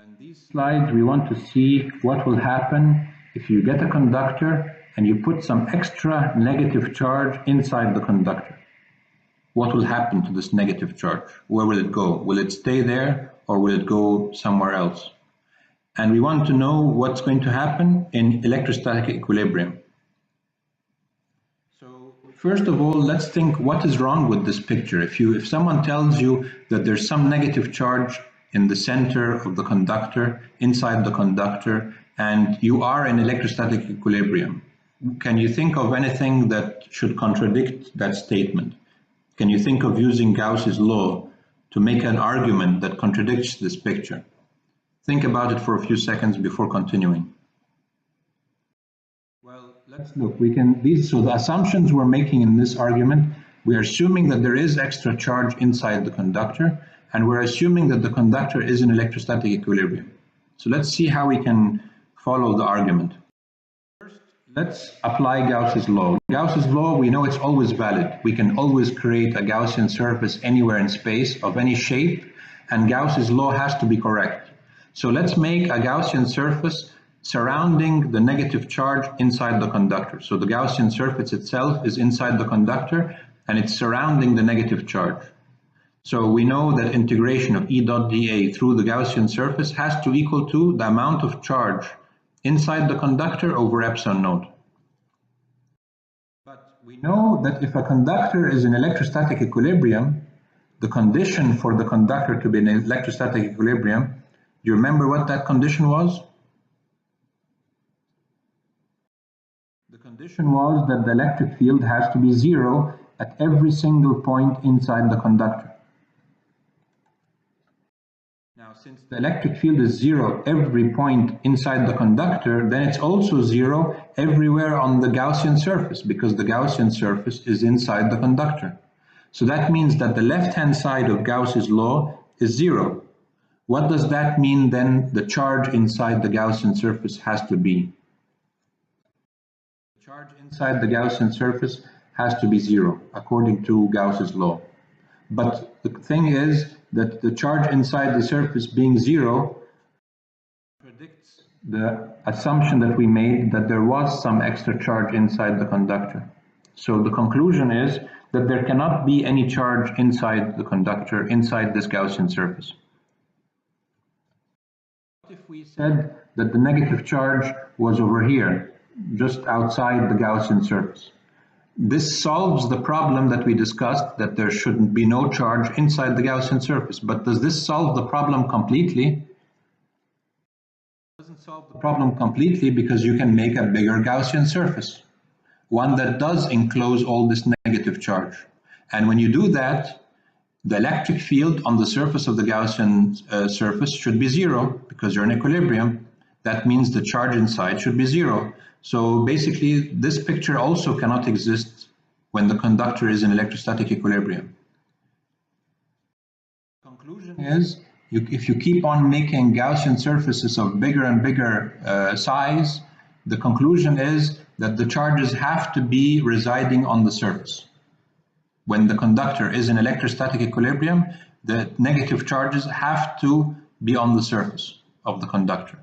In these slides, we want to see what will happen if you get a conductor and you put some extra negative charge inside the conductor. What will happen to this negative charge? Where will it go? Will it stay there or will it go somewhere else? And we want to know what's going to happen in electrostatic equilibrium. So first of all, let's think what is wrong with this picture. If someone tells you that there's some negative charge in the center of the conductor, inside the conductor, and you are in electrostatic equilibrium, can you think of anything that should contradict that statement? Can you think of using Gauss's law to make an argument that contradicts this picture? Think about it for a few seconds before continuing. Well, let's look. So the assumptions we're making in this argument, we're assuming that there is extra charge inside the conductor, and we're assuming that the conductor is in electrostatic equilibrium. So let's see how we can follow the argument. First, let's apply Gauss's law. Gauss's law, we know it's always valid. We can always create a Gaussian surface anywhere in space of any shape, and Gauss's law has to be correct. So let's make a Gaussian surface surrounding the negative charge inside the conductor. So the Gaussian surface itself is inside the conductor and it's surrounding the negative charge. So we know that integration of E dot dA through the Gaussian surface has to equal to the amount of charge inside the conductor over epsilon naught. But we know that if a conductor is in electrostatic equilibrium, the condition for the conductor to be in electrostatic equilibrium, do you remember what that condition was? The condition was that the electric field has to be zero at every single point inside the conductor. Now, since the electric field is zero every point inside the conductor, then it's also zero everywhere on the Gaussian surface, because the Gaussian surface is inside the conductor. So that means that the left-hand side of Gauss's law is zero. What does that mean then the charge inside the Gaussian surface has to be? The charge inside the Gaussian surface has to be zero, according to Gauss's law. But the thing is that the charge inside the surface being zero predicts the assumption that we made that there was some extra charge inside the conductor. So the conclusion is that there cannot be any charge inside the conductor, inside this Gaussian surface. What if we said that the negative charge was over here, just outside the Gaussian surface? This solves the problem that we discussed, that there shouldn't be no charge inside the Gaussian surface. But does this solve the problem completely? It doesn't solve the problem completely, because you can make a bigger Gaussian surface, one that does enclose all this negative charge. And when you do that, the electric field on the surface of the Gaussian surface should be zero, because you're in equilibrium. That means the charge inside should be zero. So basically, this picture also cannot exist when the conductor is in electrostatic equilibrium. The conclusion is, if you keep on making Gaussian surfaces of bigger and bigger size, the conclusion is that the charges have to be residing on the surface. When the conductor is in electrostatic equilibrium, the negative charges have to be on the surface of the conductor.